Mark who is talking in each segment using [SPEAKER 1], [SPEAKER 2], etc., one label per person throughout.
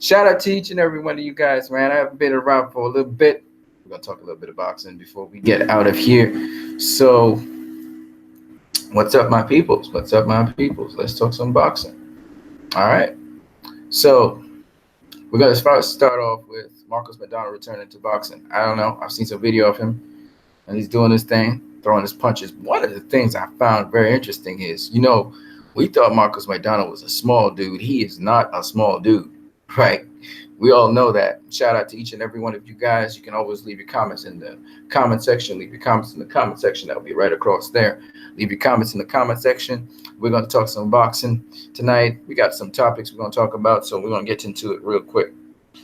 [SPEAKER 1] Shout out to each and every one of you guys, man. I haven't been around for a little bit. We're gonna talk a little bit of boxing before we get out of here. So, what's up, my peoples? What's up, my peoples? Let's talk some boxing. All right. So, we're gonna start off with Marcos Maidana returning to boxing. I don't know. I've seen some video of him, and he's doing his thing, throwing his punches. One of the things I found very interesting is, we thought Marcos Maidana was a small dude. He is not a small dude, right? We all know that. Shout out to each and every one of you guys. You can always leave your comments in the comment section. Leave your comments in the comment section. That'll be right across there. Leave your comments in the comment section. We're going to talk some boxing tonight. We got some topics we're going to talk about, so we're going to get into it real quick.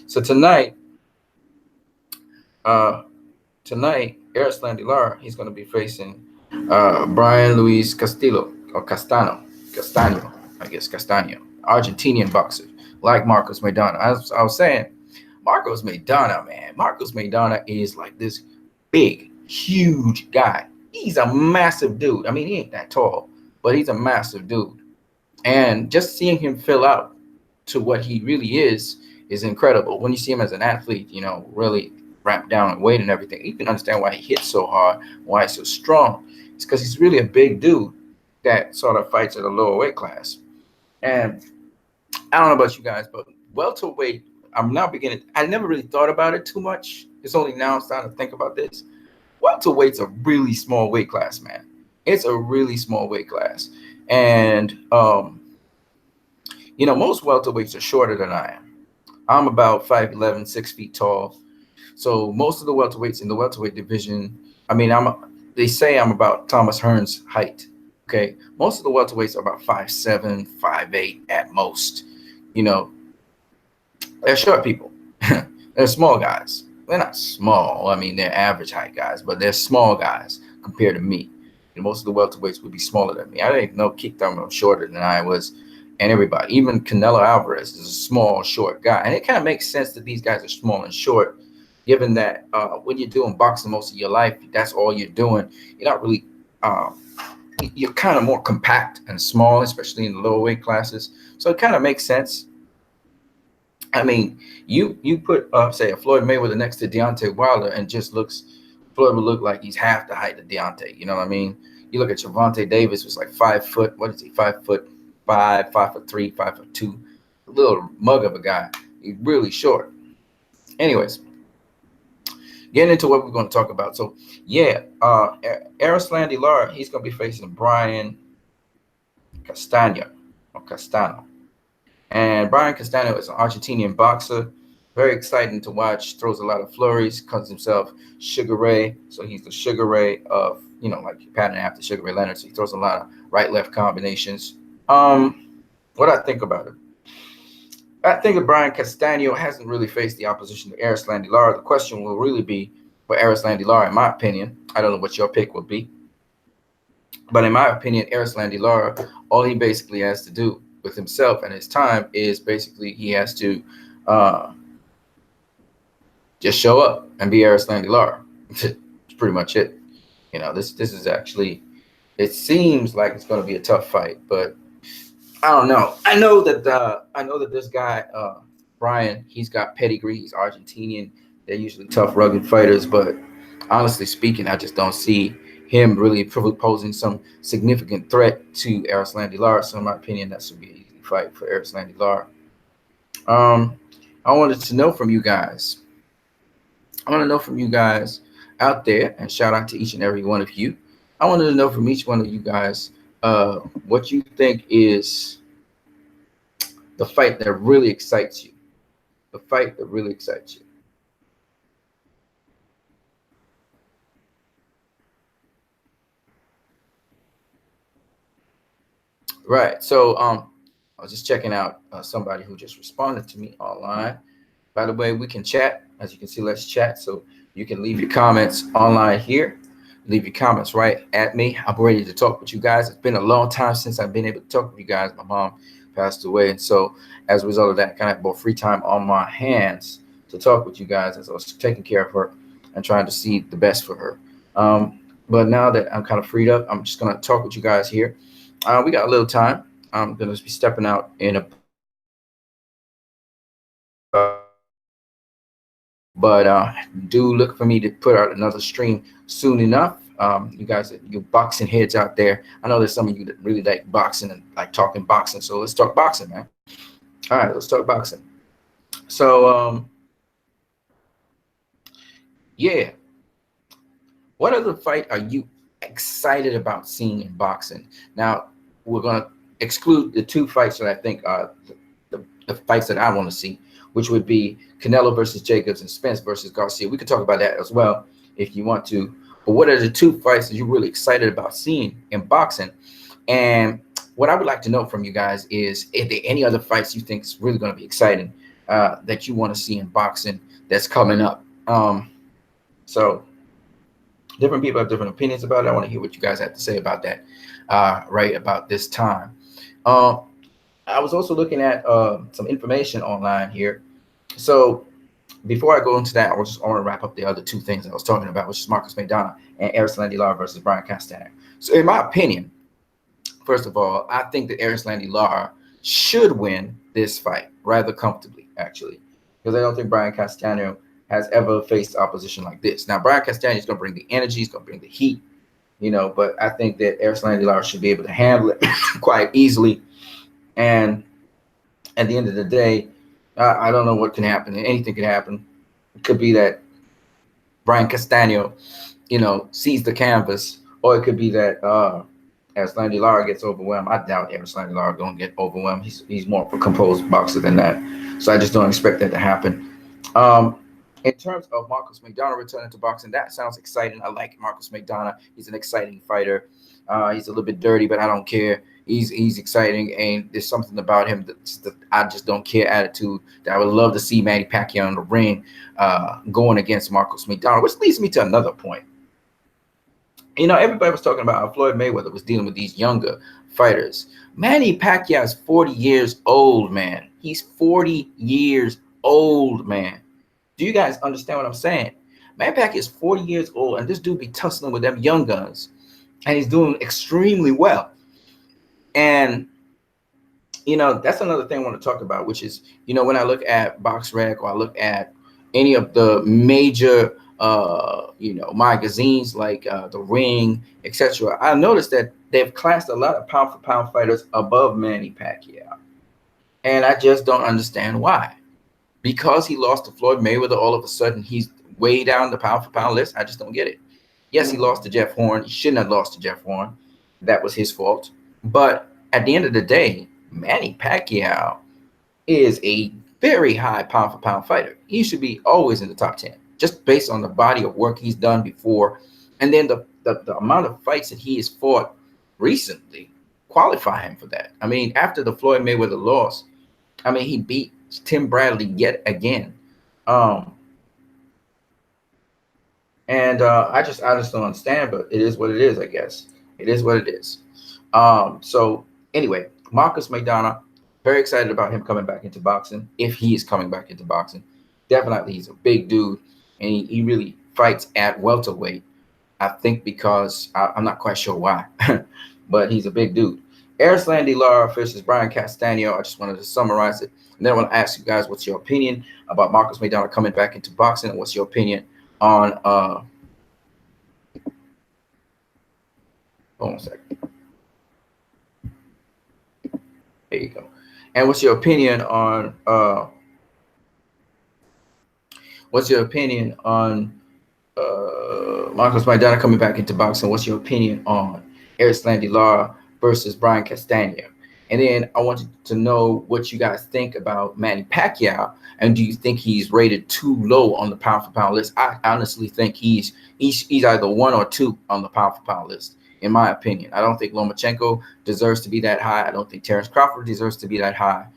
[SPEAKER 1] So uh, tonight, Erislandy Lara, he's going to be facing Brian Luis Castillo or Castano, I guess Castano, Argentinian boxer, like Marcos Maidana. I was saying, Marcos Maidana, man, Marcos Maidana is like this big, huge guy. He's a massive dude. I mean, he ain't that tall, but he's a massive dude. And just seeing him fill out to what he really is incredible. When you see him as an athlete, really ramp down in weight and everything, you can understand why he hits so hard, why he's so strong. It's because he's really a big dude that sort of fights at a lower weight class. And I don't know about you guys, but welterweight, I'm now beginning. I never really thought about it too much. It's only now I'm starting to think about this. Welterweight's a really small weight class, man. It's a really small weight class. And most welterweights are shorter than I am. I'm about 5'11", 6 feet tall. So most of the welterweights in the welterweight division, I mean, they say I'm about Thomas Hearn's height. Okay, most of the welterweights are about 5'7", 5'8" at most. You know, they're short people. They're small guys. They're not small. I mean, they're average height guys, but they're small guys compared to me. And most of the welterweights would be smaller than me. I didn't even know Keith Thurman was shorter than I was, and everybody. Even Canelo Alvarez is a small, short guy. And it kind of makes sense that these guys are small and short, given that when you're doing boxing most of your life, that's all you're doing. You're not really, you're kind of more compact and small, especially in the lower weight classes. So it kind of makes sense. I mean, you put say a Floyd Mayweather next to Deontay Wilder, and Floyd would look like he's half the height of Deontay. You know what I mean? You look at Gervonta Davis, was like 5 foot. What is he? 5'5", 5'3", 5'2". A little mug of a guy. He's really short. Anyways, getting into what we're going to talk about. So yeah, Erislandy Lara, he's going to be facing Brian Castano. And Brian Castano is an Argentinian boxer. Very exciting to watch. Throws a lot of flurries. Calls himself Sugar Ray. So he's the Sugar Ray of, like pattern after Sugar Ray Leonard. So he throws a lot of right-left combinations. What I think about it. I think that Brian Castano hasn't really faced the opposition to Erislandy Lara. The question will really be for Erislandy Lara, in my opinion. I don't know what your pick would be. But in my opinion, Erislandy Lara, all he basically has to do with himself and his time is basically he has to just show up and be Erislandy Lara. It's pretty much it. This is actually, it seems like it's going to be a tough fight, but I don't know. I know that this guy Brian, he's got pedigree. He's Argentinian. They're usually tough, rugged fighters, but honestly speaking, I just don't see him really posing some significant threat to Erislandy Lara. So in my opinion, that should be an easy fight for Erislandy Lara. I wanted to know from you guys. I want to know from you guys out there, and shout out to each and every one of you. I wanted to know from each one of you guys what you think is the fight that really excites you. The fight that really excites you. Right. So I was just checking out somebody who just responded to me online. By the way, we can chat. As you can see, let's chat. So you can leave your comments online here. Leave your comments right at me. I'm ready to talk with you guys. It's been a long time since I've been able to talk with you guys. My mom passed away, and so as a result of that, I kind of have more free time on my hands to talk with you guys as I was taking care of her and trying to see the best for her. But now that I'm kind of freed up, I'm just going to talk with you guys here. We got a little time. I'm going to be stepping out in about But do look for me to put out another stream soon enough. You guys, you boxing heads out there, I know there's some of you that really like boxing and like talking boxing. So let's talk boxing, man. All right, let's talk boxing. So yeah, what other fight are you excited about seeing in boxing? Now, we're going to exclude the two fights that I think are the fights that I want to see, which would be Canelo versus Jacobs and Spence versus Garcia. We could talk about that as well if you want to. But what are the two fights that you're really excited about seeing in boxing? And what I would like to know from you guys is if there any other fights you think is really going to be exciting that you want to see in boxing that's coming up. So different people have different opinions about it. I want to hear what you guys have to say about that right about this time. Uh, I was also looking at some information online here. So before I go into that, I want to wrap up the other two things I was talking about, which is Marcus Maidana and Erislandy Lara versus Brian Castano. So in my opinion, first of all, I think that Erislandy Lara should win this fight rather comfortably, actually, because I don't think Brian Castano has ever faced opposition like this. Now, Brian Castano is going to bring the energy, he's going to bring the heat, but I think that Erislandy Lara should be able to handle it quite easily. And at the end of the day, I don't know what can happen. Anything can happen. It could be that Brian Castano, sees the canvas, or it could be that as Landy Lara gets overwhelmed. I doubt ever Landy Lara going to get overwhelmed. He's more of a composed boxer than that. So I just don't expect that to happen. Um, in terms of Marcus Maidana returning to boxing, that sounds exciting. I like Marcus Maidana. He's an exciting fighter. He's a little bit dirty, but I don't care. He's exciting, and there's something about him that I just don't care attitude that I would love to see Manny Pacquiao in the ring going against Marcus Maidana, which leads me to another point. Everybody was talking about how Floyd Mayweather was dealing with these younger fighters. Manny Pacquiao is 40 years old, man. He's 40 years old, man. Do you guys understand what I'm saying? Manny Pacquiao is 40 years old, and this dude be tussling with them young guns, and he's doing extremely well. And that's another thing I want to talk about, which is, when I look at BoxRec or I look at any of the major, magazines like The Ring, etc., I noticed that they've classed a lot of pound for pound fighters above Manny Pacquiao. And I just don't understand why. Because he lost to Floyd Mayweather, all of a sudden he's way down the pound for pound list. I just don't get it. Yes, he lost to Jeff Horn. He shouldn't have lost to Jeff Horn. That was his fault. But at the end of the day, Manny Pacquiao is a very high pound for pound fighter. He should be always in the top 10, just based on the body of work he's done before. And then the amount of fights that he has fought recently qualify him for that. I mean, after the Floyd Mayweather loss, he beat Tim Bradley yet again. And I just don't understand, but it is what it is, I guess. It is what it is. So anyway, Marcus Maidana, very excited about him coming back into boxing, if he is coming back into boxing. Definitely, he's a big dude, and he really fights at welterweight. I think because I'm not quite sure why, but he's a big dude. Erislandy Lara versus Brian Castano. I just wanted to summarize it. And then I want to ask you guys, what's your opinion about Marcus Maidana coming back into boxing? And what's your opinion on hold on a second. There you go. And what's your opinion on Marcos Maidana coming back into boxing? What's your opinion on Erislandy Lara versus Brian Castano? And then I want you to know what you guys think about Manny Pacquiao, and do you think he's rated too low on the pound for pound list? I honestly think he's either 1 or 2 on the pound for pound list, in my opinion. I don't think Lomachenko deserves to be that high. I don't think Terrence Crawford deserves to be that high.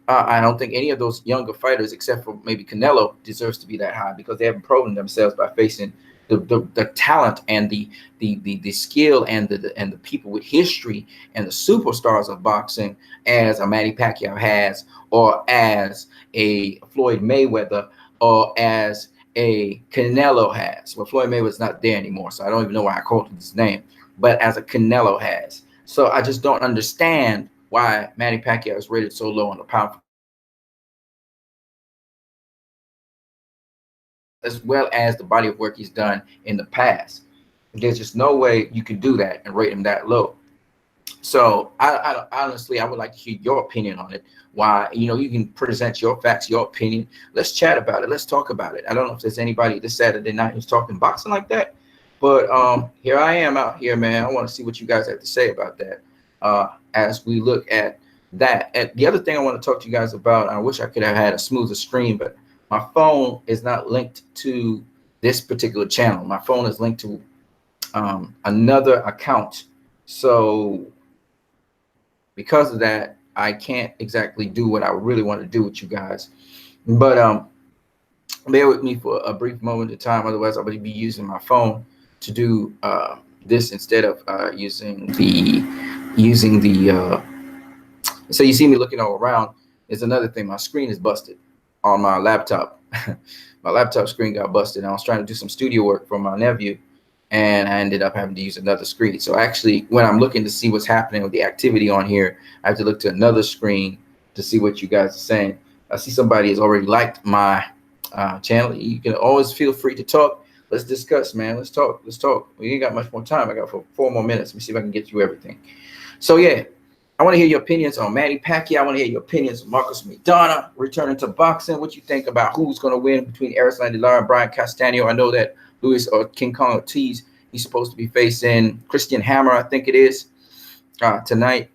[SPEAKER 1] I don't think any of those younger fighters, except for maybe Canelo, deserves to be that high, because they haven't proven themselves by facing the talent and the skill and the people with history and the superstars of boxing as a Manny Pacquiao has, or as a Floyd Mayweather, or as a Canelo has. Well, Floyd Mayweather's not there anymore, so I don't even know why I called him his name, but as a Canelo has. So I just don't understand why Manny Pacquiao is rated so low on the pound as well as the body of work he's done in the past. There's just no way you can do that and rate him that low. So I honestly, I would like to hear your opinion on it. Why, you can present your facts, your opinion. Let's chat about it. Let's talk about it. I don't know if there's anybody this Saturday night who's talking boxing like that, but here I am out here, man. I want to see what you guys have to say about that. As we look at that, and the other thing I want to talk to you guys about, I wish I could have had a smoother screen, but my phone is not linked to this particular channel. My phone is linked to another account. So because of that, I can't exactly do what I really want to do with you guys. But bear with me for a brief moment of time. Otherwise, I would be using my phone to do this instead of using the. So you see me looking all around. Is another thing. My screen is busted on my laptop. My laptop screen got busted. I was trying to do some studio work for my nephew, and I ended up having to use another screen. So actually, when I'm looking to see what's happening with the activity on here, I have to look to another screen to see what you guys are saying. I see somebody has already liked my channel. You can always feel free to talk. Let's discuss, man. Let's talk. Let's talk. We ain't got much more time. I got 4 more minutes. Let me see if I can get through everything. So yeah, I want to hear your opinions on Manny Pacquiao. I want to hear your opinions on Marcos Maidana returning to boxing. What you think about who's going to win between Erislandy Lara and Brian Castano? I know that Luis or King Kong Ortiz, he's supposed to be facing Christian Hammer, I think it is, tonight.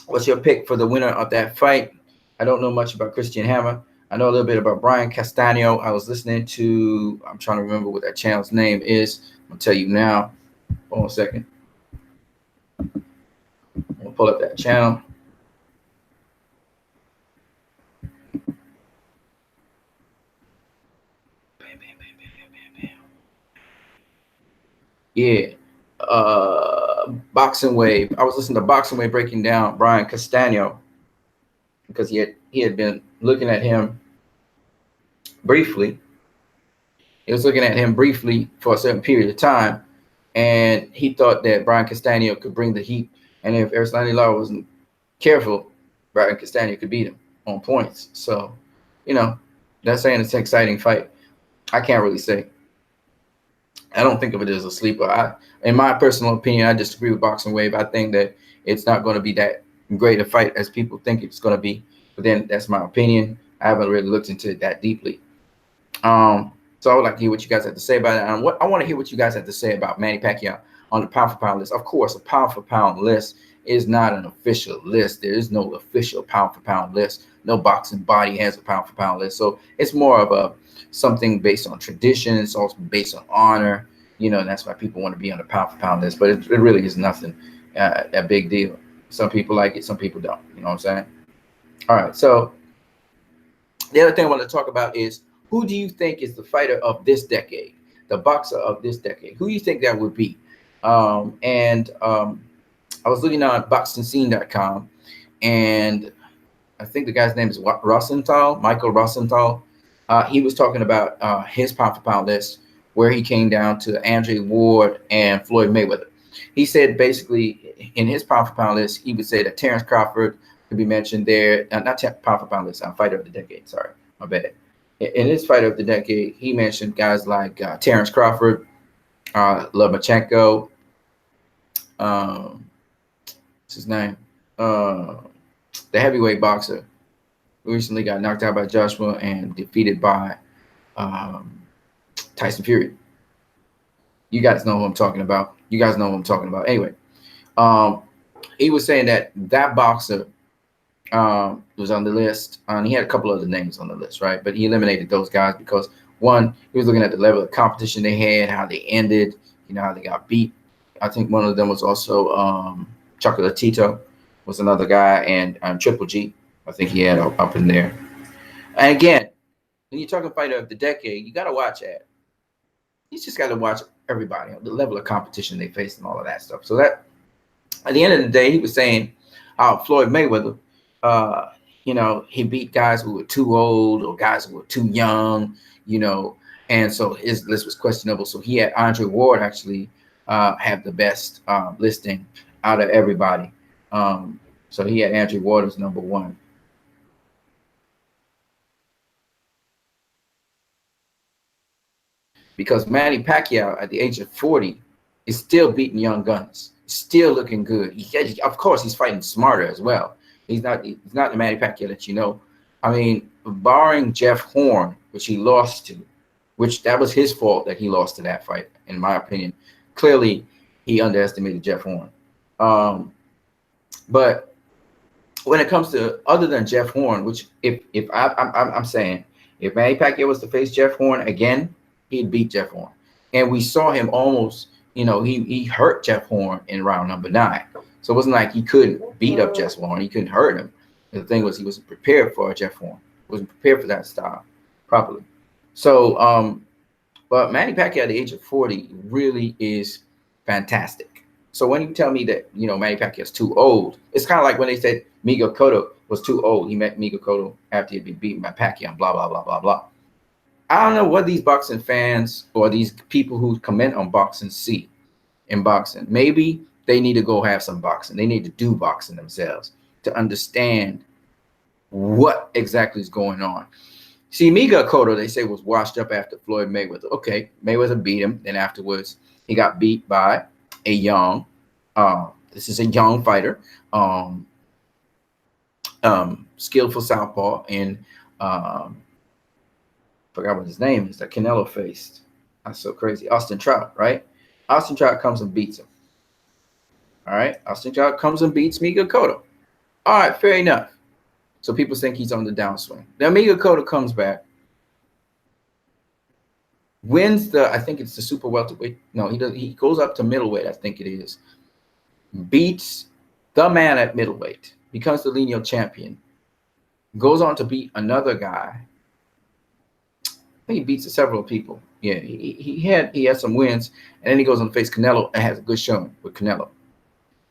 [SPEAKER 1] What's your pick for the winner of that fight? I don't know much about Christian Hammer. I know a little bit about Brian Castano. I was listening to, I'm trying to remember what that channel's name is. I'm going to tell you now. Hold on a second. I'm going to pull up that channel. Yeah. Boxing Wave. I was listening to Boxing Wave breaking down Brian Castano because he had been looking at him briefly. He was looking at him briefly for a certain period of time, and he thought that Brian Castano could bring the heat. And if Erislandy Lara wasn't careful, Brian Castano could beat him on points. So, that's saying it's an exciting fight. I can't really say. I don't think of it as a sleeper. In my personal opinion, I disagree with Boxing Wave. I think that it's not going to be that great a fight as people think it's going to be. But then that's my opinion. I haven't really looked into it that deeply. So I would like to hear what you guys have to say about it. And I want to hear what you guys have to say about Manny Pacquiao on the pound for pound list. Of course, a pound for pound list is not an official list. There is no official pound for pound list. No boxing body has a pound for pound list. So it's more of something based on tradition. It's also based on honor. And that's why people want to be on the pound for pound list. But it really is nothing a big deal. Some people like it, some people don't. You know what I'm saying? All right. So the other thing I want to talk about is, who do you think is the fighter of this decade, the boxer of this decade? Who do you think that would be? I was looking on boxingscene.com, and I think the guy's name is Rosenthal, Michael Rosenthal. He was talking about his pound for pound list, where he came down to Andre Ward and Floyd Mayweather. He said basically in his pound for pound list, he would say that Terrence Crawford could be mentioned there. Not pound for pound list, fighter of the decade. Sorry, my bad. In his fighter of the decade, he mentioned guys like Terrence Crawford, Lomachenko, what's his name? The heavyweight boxer who recently got knocked out by Joshua and defeated by Tyson Fury. You guys know who I'm talking about. Anyway, he was saying that boxer was on the list. He had a couple other names on the list, right? But he eliminated those guys because, one, he was looking at the level of competition they had, how they ended, how they got beat. I think one of them was also Chocolatito was another guy, and Triple G, I think he had up in there. And again, when you're talking fighter of the decade, you got to watch that. You just got to watch everybody, the level of competition they faced and all of that stuff. So that, at the end of the day, he was saying Floyd Mayweather, he beat guys who were too old or guys who were too young, and so his list was questionable. So he had Andre Ward actually have the best listing out of everybody. So he had Andre Ward as number one. because Manny Pacquiao at the age of 40 is still beating young guns, still looking good. Of course, he's fighting smarter as well. He's not the Manny Pacquiao that you know. I mean, barring Jeff Horn, which he lost to, which that was his fault that he lost to that fight, in my opinion. Clearly, he underestimated Jeff Horn. But when it comes to other than Jeff Horn, which I'm saying, if Manny Pacquiao was to face Jeff Horn again, he'd beat Jeff Horn. And we saw him almost, he hurt Jeff Horn in round number 9. So it wasn't like he couldn't beat up Jeff Horn. He couldn't hurt him. The thing was, he wasn't prepared for Jeff Horn. He wasn't prepared for that style properly. So, but Manny Pacquiao at the age of 40 really is fantastic. So when you tell me that, Manny Pacquiao is too old, it's kind of like when they said Miguel Cotto was too old. He met Miguel Cotto after he'd been beaten by Pacquiao, blah, blah, blah, blah, blah. I don't know what these boxing fans or these people who comment on boxing see in boxing. Maybe they need to go have some boxing. They need to do boxing themselves to understand what exactly is going on. See, Miguel Cotto, they say, was washed up after Floyd Mayweather. Okay, Mayweather beat him. Then afterwards, he got beat by a young, this is a young fighter, skillful southpaw, and forgot what his name is, that Canelo faced. That's so crazy. Austin Trout, right? Austin Trout comes and beats him. All right, Austin Trout comes and beats Miguel Cotto. All right, fair enough. So people think he's on the downswing. Then Miguel Cotto comes back, wins I think it's the super welterweight. No, he does. He goes up to middleweight, I think it is. Beats the man at middleweight, becomes the lineal champion. Goes on to beat another guy. I think he beats several people. Yeah, he had some wins, and then he goes on to face Canelo and has a good showing with Canelo.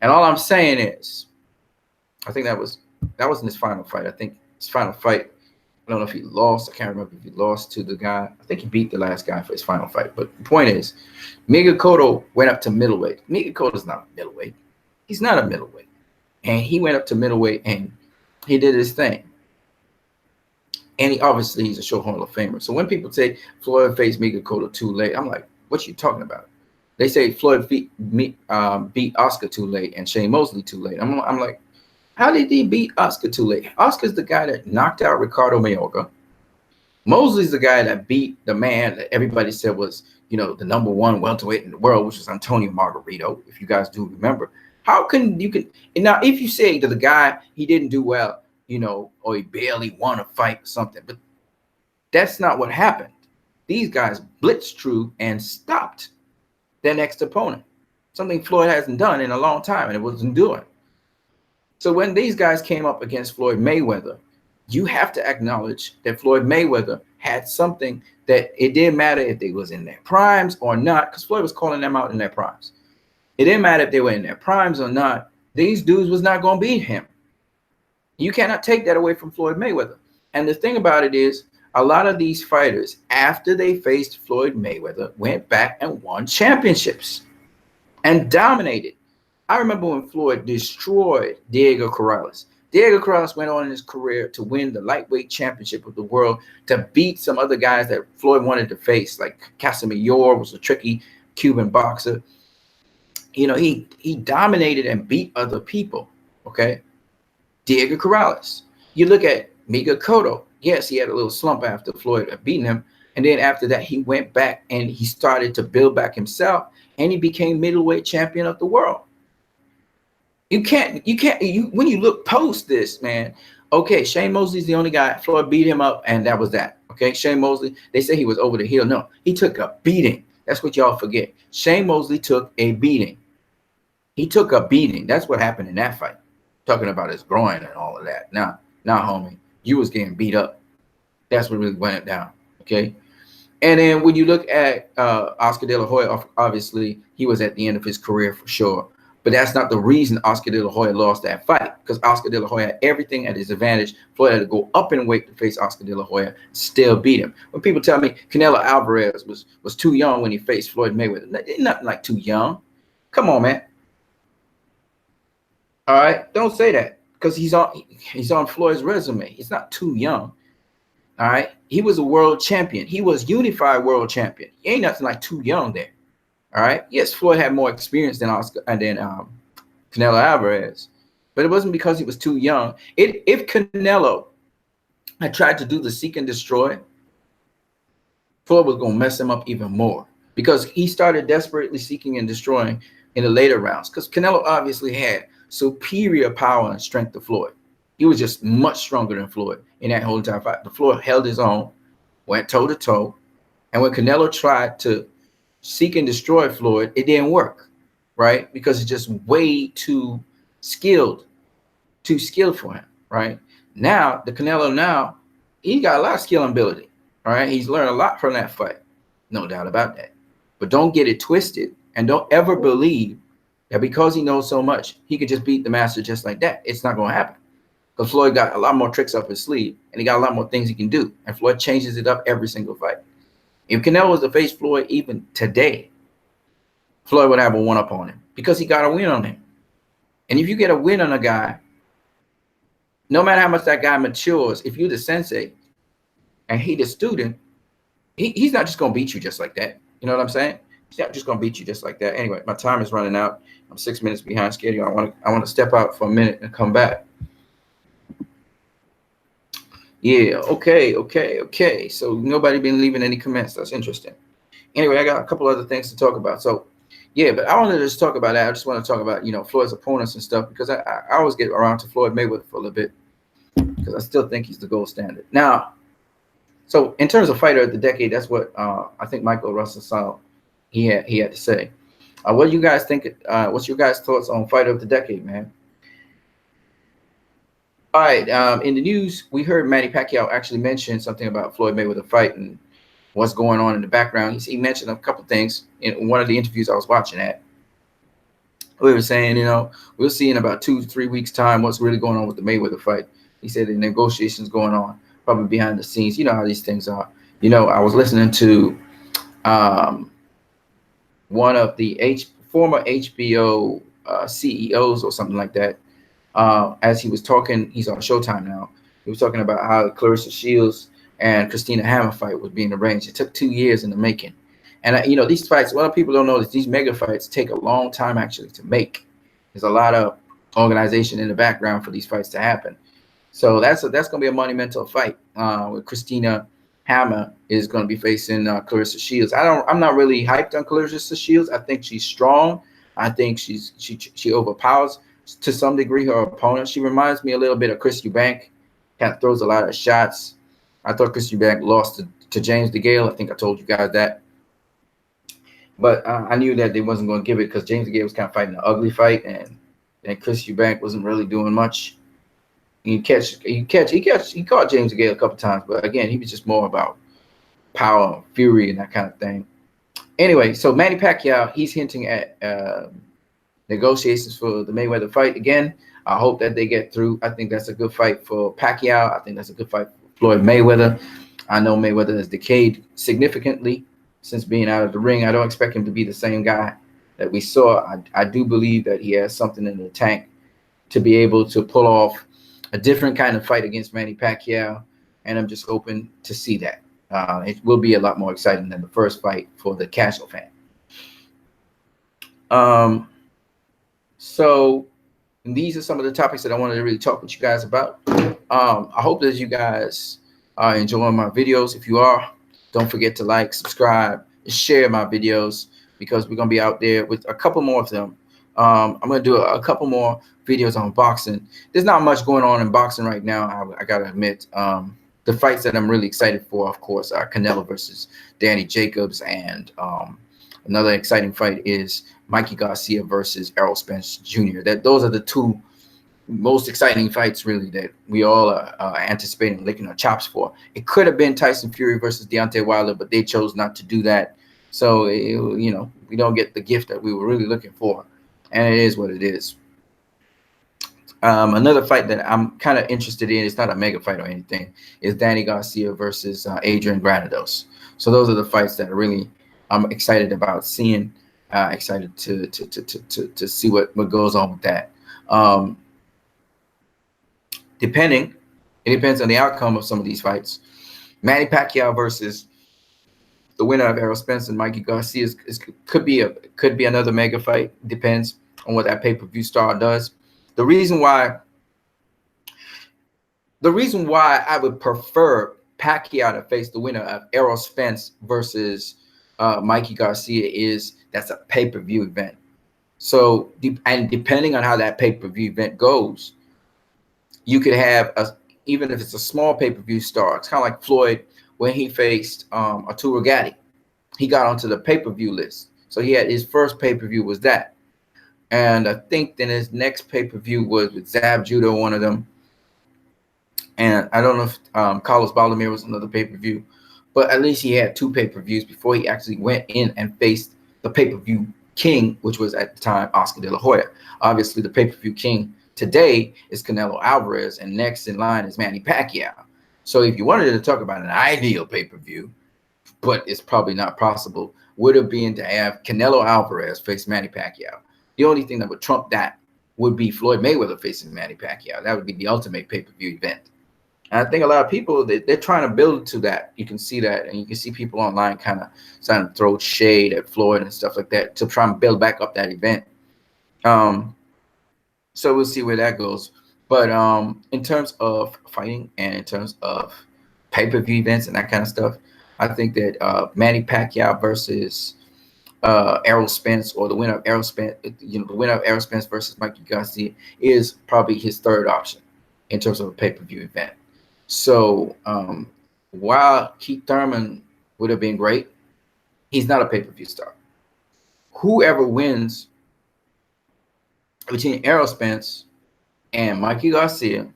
[SPEAKER 1] And all I'm saying is, I think that wasn't his final fight. I think his final fight, I don't know if he lost. I can't remember if he lost to the guy. I think he beat the last guy for his final fight. But the point is, Miguel Cotto went up to middleweight. Miguel Cotto's not a middleweight. He's not a middleweight. And he went up to middleweight and he did his thing. And he's a show Hall of Famer. So when people say Floyd faced Miguel Cotto too late, I'm like, what you talking about? They say Floyd beat Oscar too late and Shane Mosley too late. I'm like, how did he beat Oscar too late? Oscar's the guy that knocked out Ricardo Mayorga. Mosley's the guy that beat the man that everybody said was, the number 1 welterweight in the world, which was Antonio Margarito, if you guys do remember. How can you and now if you say to the guy he didn't do well, or he barely won a fight or something, but that's not what happened. These guys blitzed through and stopped their next opponent, something Floyd hasn't done in a long time, and it wasn't doing. So when these guys came up against Floyd Mayweather, you have to acknowledge that Floyd Mayweather had something that it didn't matter if they was in their primes or not, because Floyd was calling them out in their primes. It didn't matter if they were in their primes or not. These dudes was not going to beat him. You cannot take that away from Floyd Mayweather. And the thing about it is, a lot of these fighters, after they faced Floyd Mayweather, went back and won championships and dominated. I remember when Floyd destroyed Diego Corrales. Diego Corrales went on in his career to win the lightweight championship of the world, to beat some other guys that Floyd wanted to face, like Casamayor was a tricky Cuban boxer. He dominated and beat other people, okay? Diego Corrales. You look at Miguel Cotto. Yes, he had a little slump after Floyd had beaten him. And then after that, he went back and he started to build back himself, and he became middleweight champion of the world. You can't, when you look post this, man, okay, Shane Mosley's the only guy. Floyd beat him up, and that was that. Okay, Shane Mosley, they say he was over the hill. No, he took a beating. That's what y'all forget. Shane Mosley took a beating. He took a beating. That's what happened in that fight. Talking about his groin and all of that. Now, homie, you was getting beat up. That's what really went it down. Okay. And then when you look at Oscar De La Hoya, obviously he was at the end of his career for sure. But that's not the reason Oscar De La Hoya lost that fight, because Oscar De La Hoya had everything at his advantage. Floyd had to go up in weight to face Oscar De La Hoya, still beat him. When people tell me Canelo Alvarez was too young when he faced Floyd Mayweather, nothing like too young. Come on, man. All right, don't say that, because he's on Floyd's resume. He's not too young. All right, he was a world champion. He was unified world champion. He ain't nothing like too young there. All right. Yes, Floyd had more experience than Oscar and then Canelo Alvarez, but it wasn't because he was too young. If Canelo had tried to do the seek and destroy, Floyd was gonna mess him up even more because he started desperately seeking and destroying in the later rounds. Because Canelo obviously had superior power and strength to Floyd. He was just much stronger than Floyd in that whole entire fight. The Floyd held his own, went toe to toe, and when Canelo tried to seek and destroy Floyd, it didn't work, right? Because it's just way skilled, too skilled for him, right? Now, the Canelo now, he got a lot of skill and ability, all right? He's learned a lot from that fight, no doubt about that. But don't get it twisted, and don't ever believe that because he knows so much, he could just beat the master just like that. It's not going to happen. Because Floyd got a lot more tricks up his sleeve, and he got a lot more things he can do. And Floyd changes it up every single fight. If Canelo was to face Floyd even today, Floyd would have a one-up on him because he got a win on him. And if you get a win on a guy, no matter how much that guy matures, if you're the sensei and he the student, he's not just going to beat you just like that. You know what I'm saying? He's not just going to beat you just like that. Anyway, my time is running out. I'm 6 minutes behind schedule. I want to step out for a minute and come back. Yeah, okay. So nobody been leaving any comments. That's interesting. Anyway, I got a couple other things to talk about. So yeah, but I wanted to just talk about that. I just want to talk about, Floyd's opponents and stuff because I always get around to Floyd Mayweather for a little bit because I still think he's the gold standard. Now, so in terms of fighter of the decade, that's what I think Michael Russell saw he had to say. What do you guys think? What's your guys' thoughts on fighter of the decade, man? All right. In the news, we heard Manny Pacquiao actually mention something about Floyd Mayweather fight and what's going on in the background. He mentioned a couple things in one of the interviews I was watching at. We were saying, we'll see in about 2 to 3 weeks' time what's really going on with the Mayweather fight. He said the negotiations going on, probably behind the scenes. You know how these things are. I was listening to one of the former HBO CEOs or something like that. As he was talking, he's on Showtime now. He was talking about how Clarissa Shields and Christina Hammer fight was being arranged. It took 2 years in the making. And, these fights, a lot of people don't know that these mega fights take a long time actually to make. There's a lot of organization in the background for these fights to happen. So that's going to be a monumental fight. With Christina Hammer is going to be facing Clarissa Shields. I'm not really hyped on Clarissa Shields. I think she's strong. I think she overpowers to some degree her opponent. She reminds me a little bit of Chris Eubank. Kind of throws a lot of shots. I thought Chris Eubank lost to James DeGale. I think I told you guys that. But I knew that they wasn't going to give it because James DeGale was kind of fighting an ugly fight, and Chris Eubank wasn't really doing much. He caught James DeGale a couple times, but again, he was just more about power, fury, and that kind of thing. Anyway, so Manny Pacquiao, he's hinting at negotiations for the Mayweather fight. Again, I hope that they get through. I think that's a good fight for Pacquiao. I think that's a good fight for Floyd Mayweather. I know Mayweather has decayed significantly since being out of the ring. I don't expect him to be the same guy that we saw. I do believe that he has something in the tank to be able to pull off a different kind of fight against Manny Pacquiao, and I'm just hoping to see that. It will be a lot more exciting than the first fight for the casual fan. So these are some of the topics that I wanted to really talk with you guys about. I hope that you guys are enjoying my videos. If you are, don't forget to like, subscribe, and share my videos because we're going to be out there with a couple more of them. I'm going to do a couple more videos on boxing. There's not much going on in boxing right now, I got to admit. The fights that I'm really excited for, of course, are Canelo versus Danny Jacobs, and another exciting fight is Mikey Garcia versus Errol Spence Jr. Those are the two most exciting fights, really, that we all are anticipating licking our chops for. It could have been Tyson Fury versus Deontay Wilder, but they chose not to do that. So, we don't get the gift that we were really looking for, and it is what it is. Another fight that I'm kind of interested in, it's not a mega fight or anything, is Danny Garcia versus Adrian Granados. So those are the fights that I'm excited about seeing. Excited to see what goes on with that. It depends on the outcome of some of these fights. Manny Pacquiao versus the winner of Errol Spence and Mikey Garcia could be another mega fight. Depends on what that pay-per-view star does. The reason why I would prefer Pacquiao to face the winner of Errol Spence versus Mikey Garcia is that's a pay-per-view event. So, and depending on how that pay-per-view event goes, you could have even if it's a small pay-per-view star. It's kind of like Floyd when he faced Arturo Gatti. He got onto the pay-per-view list. So he had his first pay-per-view was that. And I think then his next pay-per-view was with Zab Judah, one of them. And I don't know if Carlos Baldomir was another pay-per-view, but at least he had two pay-per-views before he actually went in and faced the pay-per-view king, which was at the time Oscar De La Hoya. Obviously, the pay-per-view king today is Canelo Alvarez, and next in line is Manny Pacquiao. So if you wanted to talk about an ideal pay-per-view, but it's probably not possible, would have been to have Canelo Alvarez face Manny Pacquiao. The only thing that would trump that would be Floyd Mayweather facing Manny Pacquiao. That would be the ultimate pay-per-view event. And I think a lot of people, they're trying to build to that. You can see that, and you can see people online kind of trying to throw shade at Floyd and stuff like that to try and build back up that event. So we'll see where that goes. But in terms of fighting and in terms of pay-per-view events and that kind of stuff, I think that Manny Pacquiao versus Errol Spence, or the winner of Errol Spence, the winner of Errol Spence versus Mikey Garcia is probably his third option in terms of a pay-per-view event. So while Keith Thurman would have been great, he's not a pay-per-view star. Whoever wins between Errol Spence and Mikey Garcia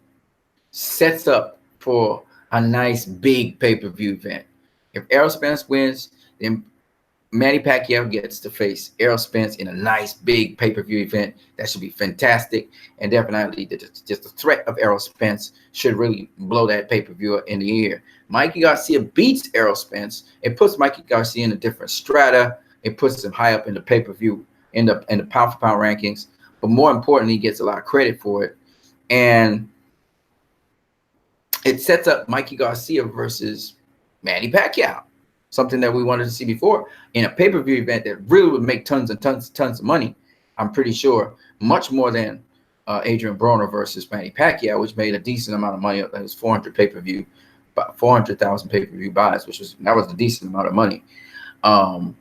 [SPEAKER 1] sets up for a nice big pay-per-view event. If Errol Spence wins, then Manny Pacquiao gets to face Errol Spence in a nice big pay-per-view event. That should be fantastic, and definitely just the threat of Errol Spence should really blow that pay-per-view in the air. Mikey Garcia beats Errol Spence. It puts Mikey Garcia in a different strata. It puts him high up in the pay-per-view, in the pound-for-pound rankings. But more importantly, he gets a lot of credit for it, and it sets up Mikey Garcia versus Manny Pacquiao. Something that we wanted to see before in a pay-per-view event that really would make tons of money. I'm pretty sure much more than Adrian Broner versus Manny Pacquiao, which made a decent amount of money. That was 400 pay-per-view, 400,000 pay-per-view buys, that was a decent amount of money.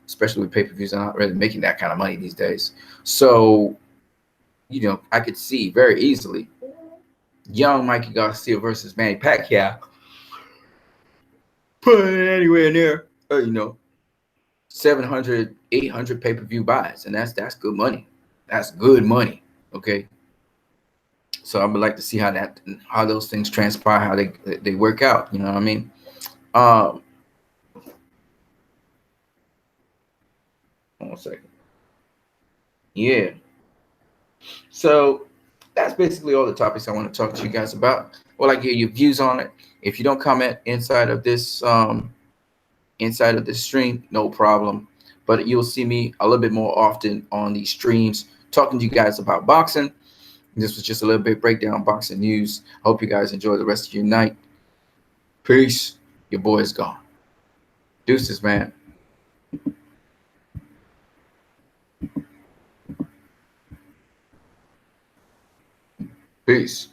[SPEAKER 1] Especially with pay-per-views, are not really making that kind of money these days. So, I could see very easily young Mikey Garcia versus Manny Pacquiao put it anywhere near 700, 800 pay-per-view buys, and that's good money. That's good money. Okay. So I would like to see how those things transpire, how they work out. You know what I mean? One second. Yeah. So that's basically all the topics I want to talk to you guys about. Well, I get your views on it. If you don't comment inside of this stream, no problem. But you'll see me a little bit more often on these streams talking to you guys about boxing. This was just a little bit breakdown boxing news. Hope you guys enjoy the rest of your night. Peace. Your boy is gone. Deuces, man. Peace.